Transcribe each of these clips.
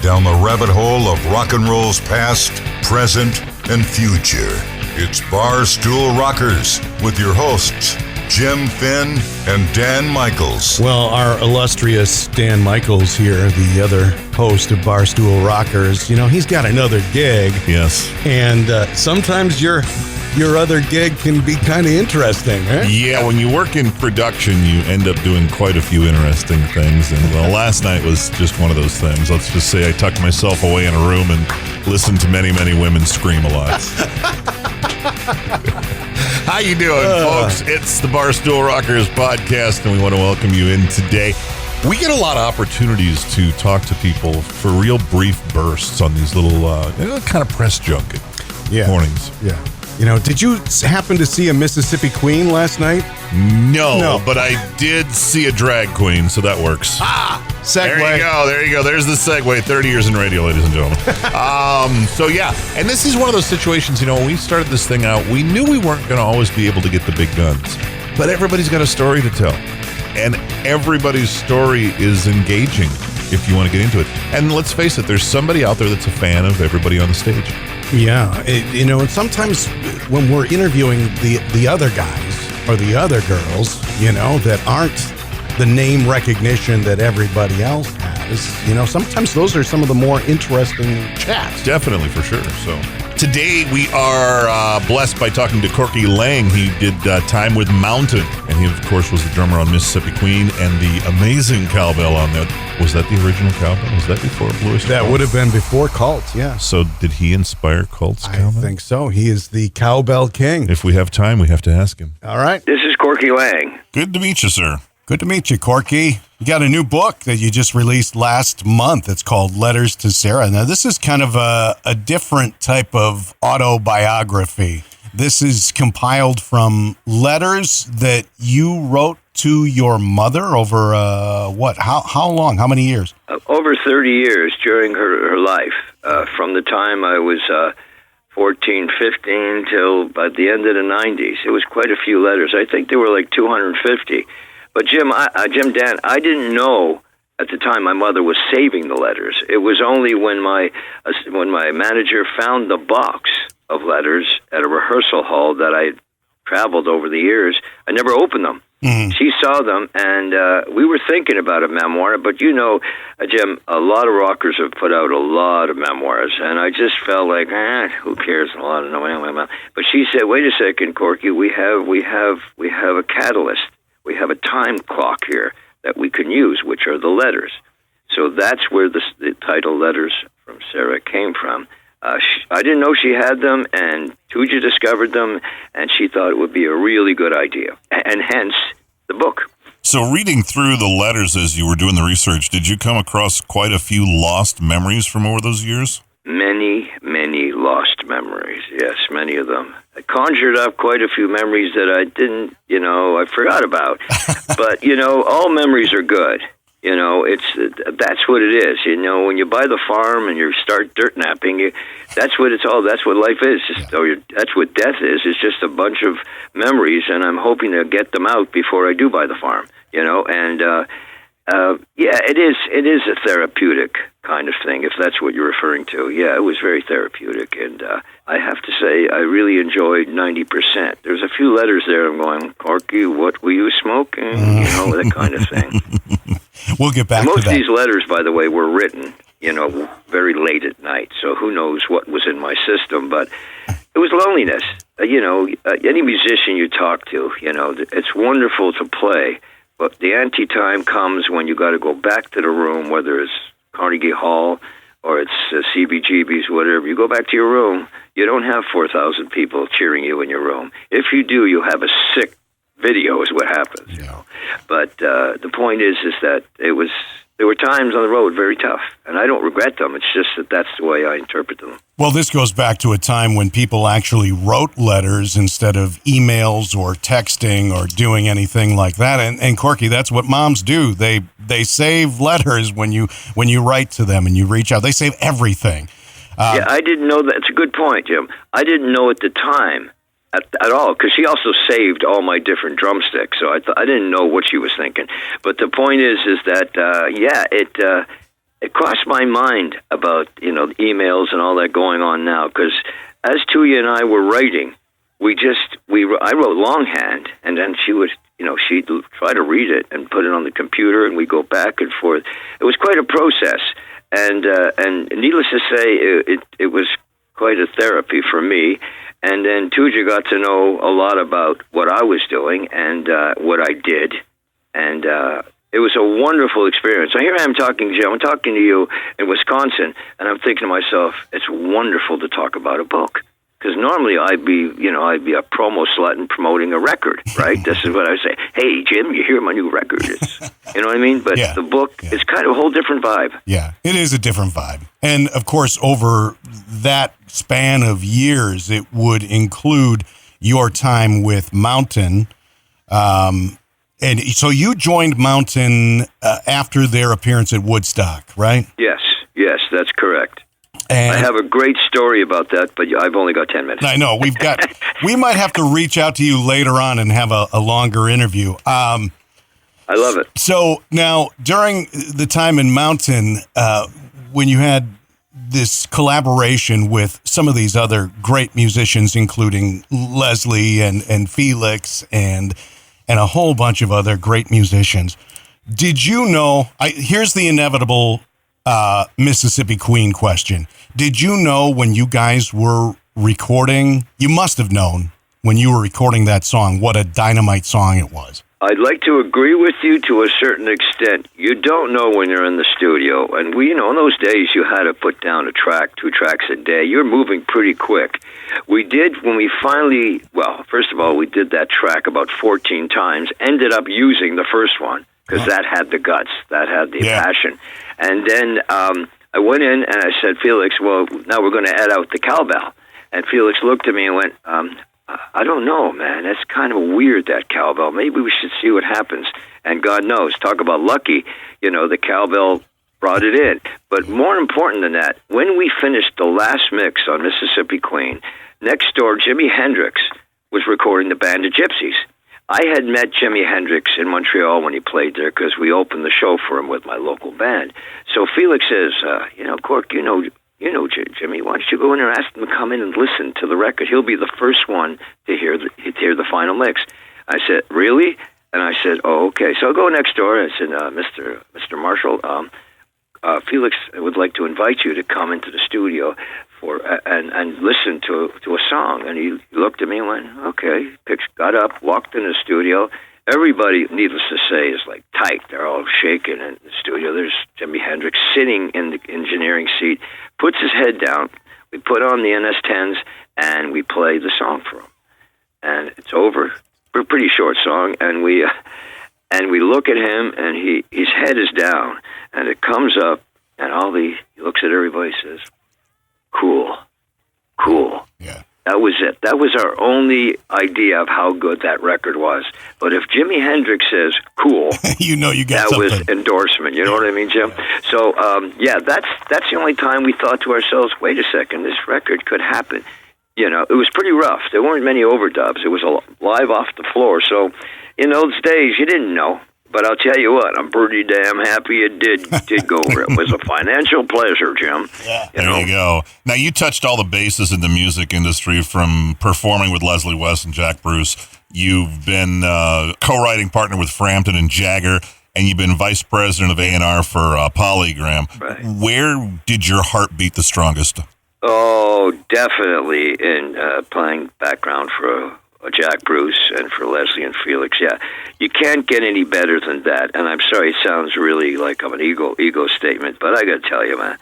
down the rabbit hole of rock and roll's past, present, and future. It's Barstool Rockers with your hosts, Jim Finn and Dan Michaels. Well, our illustrious Dan Michaels here, the other host of Barstool Rockers, you know, he's got another gig. Yes. And sometimes your other gig can be kind of interesting, right? Yeah, when you work in production, you end up doing quite a few interesting things. And well, last night was just one of those things. Let's just say I tucked myself away in a room and listened to many, many women scream a lot. How you doing, folks? It's the Barstool Rockers podcast, and we want to welcome you in today. We get a lot of opportunities to talk to people for real brief bursts on these little kind of press junket mornings. Yeah. You know, did you happen to see a Mississippi Queen last night? No, but I did see a drag queen, so that works. Segue. There you go. There's the segue. 30 years in radio, ladies and gentlemen. So yeah, and this is one of those situations, you know, when we started this thing out, we knew we weren't going to always be able to get the big guns, but everybody's got a story to tell, and everybody's story is engaging if you want to get into it. And let's face it, there's somebody out there that's a fan of everybody on the stage. Yeah, and sometimes when we're interviewing the other guys or the other girls, you know, that aren't the name recognition that everybody else has, you know, sometimes those are some of the more interesting chats. Definitely, for sure. So today we are blessed by talking to Corky Laing. He did time with Mountain, and he, of course, was the drummer on Mississippi Queen and the amazing cowbell on that. Was that the original cowbell? Was that before Bluish? That would have been before Cult, yeah. So did he inspire Cult's cowbell? I think so. He is the cowbell king. If we have time, we have to ask him. All right. This is Corky Laing. Good to meet you, sir. Good to meet you, Corky. You got a new book that you just released last month. It's called Letters to Sarah. Now, this is kind of a different type of autobiography. This is compiled from letters that you wrote to your mother over, how long? How many years? Over 30 years during her life, from the time I was 14, 15 till by the end of the 90s. It was quite a few letters. I think there were like 250. But Dan, I didn't know at the time my mother was saving the letters. It was only when my manager found the box of letters at a rehearsal hall that I traveled over the years. I never opened them. Mm-hmm. She saw them, and we were thinking about a memoir. But you know, Jim, a lot of rockers have put out a lot of memoirs, and I just felt like, who cares? A lot of no. But she said, "Wait a second, Corky. We have a catalyst. We have a time clock here that we can use, which are the letters." So that's where the title "Letters from Sarah" came from. I didn't know she had them, and Tuja discovered them, and she thought it would be a really good idea, and hence the book. So reading through the letters as you were doing the research, did you come across quite a few lost memories from over those years? Many, many lost memories, yes, many of them. I conjured up quite a few memories that I didn't, I forgot about. But, all memories are good. That's what it is. When you buy the farm and you start dirt napping, that's what it's all. That's what life is. That's what death is. It's just a bunch of memories, and I'm hoping to get them out before I do buy the farm. It is a therapeutic kind of thing, if that's what you're referring to. Yeah, it was very therapeutic, and I have to say I really enjoyed 90%. There's a few letters there I'm going, Corky, what were you smoking? That kind of thing. We'll get back to that. Most of these letters, by the way, were written, very late at night, so who knows what was in my system, but it was loneliness. Any musician you talk to, it's wonderful to play, but the anti-time comes when you got to go back to the room, whether it's Carnegie Hall or it's CBGB's, whatever. You go back to your room, you don't have 4,000 people cheering you in your room. If you do, you have a sick video is what happens. Yeah. But the point is that there were times on the road very tough, and I don't regret them. It's just that that's the way I interpret them. Well, this goes back to a time when people actually wrote letters instead of emails or texting or doing anything like that. And Corky, that's what moms do. They save letters when you write to them and you reach out. They save everything. I didn't know that. It's a good point, Jim. I didn't know at the time at all, because she also saved all my different drumsticks, so I didn't know what she was thinking. But the point is that it crossed my mind about, the emails and all that going on now, because as Tuya and I were writing, I wrote longhand, and then she would, she'd try to read it and put it on the computer, and we go back and forth. It was quite a process, and needless to say, it was quite a therapy for me. And then Tuja got to know a lot about what I was doing and what I did, and it was a wonderful experience. So here I am talking to you. I'm talking to you in Wisconsin, and I'm thinking to myself, it's wonderful to talk about a book. Because normally I'd be a promo slut and promoting a record, right? This is what I say. Hey, Jim, you hear my new record? You know what I mean? But the book is kind of a whole different vibe. Yeah, it is a different vibe. And, of course, over that span of years, it would include your time with Mountain. And so you joined Mountain after their appearance at Woodstock, right? Yes, that's correct. And I have a great story about that, but I've only got 10 minutes. I know. We might have to reach out to you later on and have a longer interview. I love it. So now, during the time in Mountain, when you had this collaboration with some of these other great musicians, including Leslie and Felix and a whole bunch of other great musicians, did you know, here's the inevitable Mississippi Queen question. Did you know when you guys were recording, you must have known when you were recording that song, what a dynamite song it was? I'd like to agree with you to a certain extent. You don't know when you're in the studio. And in those days, you had to put down a track, 2 tracks a day. You're moving pretty quick. We did, when we finally, first of all, we did that track about 14 times, ended up using the first one, because that had the guts, that had the passion. And then I went in and I said, Felix, well, now we're going to add out the cowbell. And Felix looked at me and went, I don't know, man. That's kind of weird, that cowbell. Maybe we should see what happens. And God knows, talk about lucky, the cowbell brought it in. But more important than that, when we finished the last mix on Mississippi Queen, next door, Jimi Hendrix was recording the Band of Gypsies. I had met Jimi Hendrix in Montreal when he played there because we opened the show for him with my local band. So Felix says, Cork, you know Jimmy, why don't you go in there and ask him to come in and listen to the record? He'll be the first one to hear the final mix. I said, really? And I said, oh, okay. So I go next door and I said, Mr. Marshall, Felix would like to invite you to come into the studio and listen to a song. And he looked at me and went, okay. Got up, walked in the studio. Everybody, needless to say, is like tight. They're all shaking in the studio. There's Jimi Hendrix sitting in the engineering seat, puts his head down. We put on the NS10s and we play the song for him. And it's over. We're a pretty short song, and we look at him, and his head is down, and it comes up, and he looks at everybody and says, cool. Yeah. That was it. That was our only idea of how good that record was. But if Jimi Hendrix says cool, you got that something. was endorsement. You know what I mean, Jim? Yeah. So, that's the only time we thought to ourselves, wait a second, this record could happen. It was pretty rough. There weren't many overdubs. It was live off the floor. So, in those days, you didn't know. But I'll tell you what, I'm pretty damn happy it did go over. It was a financial pleasure, Jim. Yeah. There you go. Now, you touched all the bases in the music industry, from performing with Leslie West and Jack Bruce. You've been co-writing partner with Frampton and Jagger, and you've been vice president of A&R for Polygram. Right. Where did your heart beat the strongest? Oh, definitely in playing background for Jack Bruce and for Leslie and Felix. Yeah, you can't get any better than that. And I'm sorry, it sounds really like I'm an ego statement, but I got to tell you, man,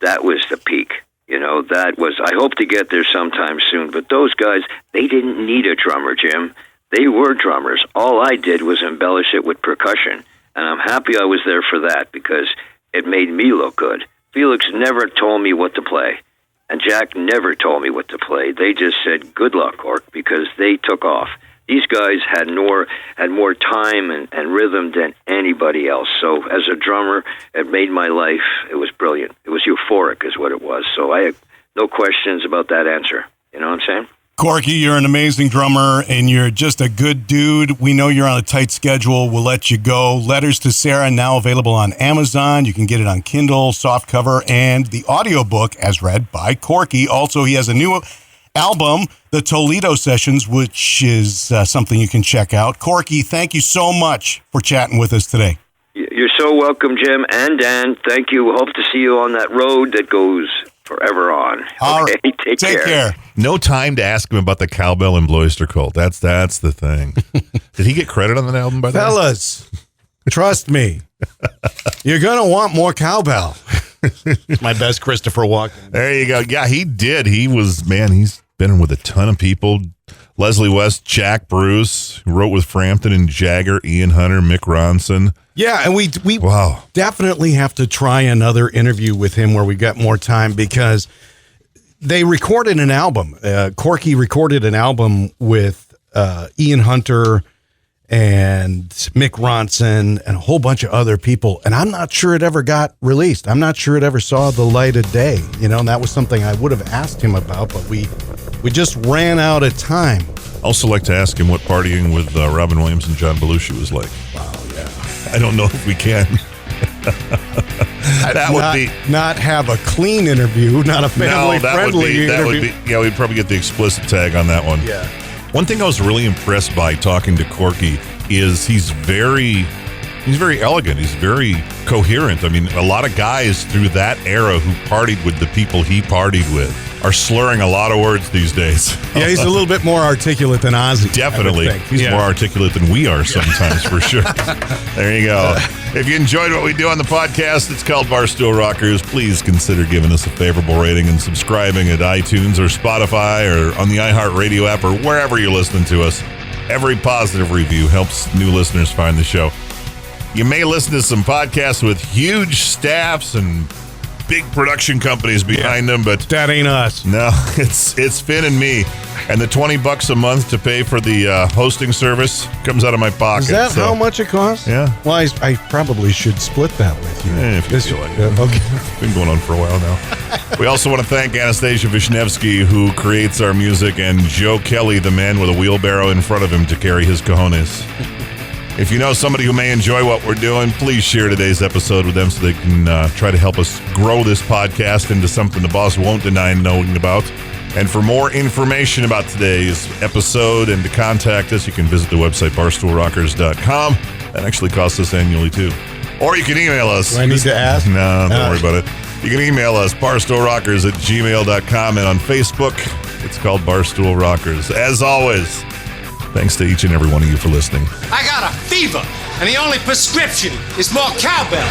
that was the peak. That was. I hope to get there sometime soon. But those guys, they didn't need a drummer, Jim. They were drummers. All I did was embellish it with percussion, and I'm happy I was there for that because it made me look good. Felix never told me what to play. And Jack never told me what to play. They just said, good luck, Cork, because they took off. These guys had more time and rhythm than anybody else. So as a drummer, it made my life, it was brilliant. It was euphoric is what it was. So I had no questions about that answer. You know what I'm saying? Corky, you're an amazing drummer, and you're just a good dude. We know you're on a tight schedule. We'll let you go. Letters to Sarah, now available on Amazon. You can get it on Kindle, softcover, and the audiobook as read by Corky. Also, he has a new album, The Toledo Sessions, which is something you can check out. Corky, thank you so much for chatting with us today. You're so welcome, Jim and Dan. Thank you. Hope to see you on that road that goes forever on. All okay, right. take care. No time to ask him about the cowbell and Bloister Cult. That's the thing. Did he get credit on that album, by the way? Fellas, trust me. You're going to want more cowbell. My best Christopher Walken. There you go. Yeah, he did. He's been with a ton of people. Leslie West, Jack Bruce, who wrote with Frampton and Jagger, Ian Hunter, Mick Ronson. Yeah, and we definitely have to try another interview with him where we got more time, because they recorded an album. Corky recorded an album with Ian Hunter and Mick Ronson and a whole bunch of other people, and I'm not sure it ever got released. I'm not sure it ever saw the light of day, and that was something I would have asked him about, but we just ran out of time. Also like to ask him what partying with Robin Williams and John Belushi was like. Wow, yeah. I don't know if we can. That would be not have a clean interview, not a family-friendly interview. Yeah, we'd probably get the explicit tag on that one. Yeah. One thing I was really impressed by talking to Corky is he's very elegant. He's very coherent. I mean, a lot of guys through that era who partied with the people he partied with are slurring a lot of words these days. Yeah, he's a little bit more articulate than Ozzy. Definitely. He's more articulate than we are sometimes, for sure. There you go. If you enjoyed what we do on the podcast, it's called Barstool Rockers. Please consider giving us a favorable rating and subscribing at iTunes or Spotify or on the iHeartRadio app or wherever you're listening to us. Every positive review helps new listeners find the show. You may listen to some podcasts with huge staffs and big production companies behind them, but that ain't us. No, it's Finn and me, and the $20 a month to pay for the hosting service comes out of my pocket. Is that how much it costs? Yeah. Well, I probably should split that with you. If you feel like it. Okay. It's been going on for a while now. We also want to thank Anastasia Vishnevsky, who creates our music, and Joe Kelly, the man with a wheelbarrow in front of him to carry his cojones. If you know somebody who may enjoy what we're doing, please share today's episode with them so they can try to help us grow this podcast into something the boss won't deny knowing about. And for more information about today's episode and to contact us, you can visit the website barstoolrockers.com. That actually costs us annually, too. Or you can email us. Do I need to ask? No, don't worry about it. You can email us, barstoolrockers@gmail.com, and on Facebook, it's called Barstool Rockers. As always, thanks to each and every one of you for listening. I got a fever, and the only prescription is more cowbell.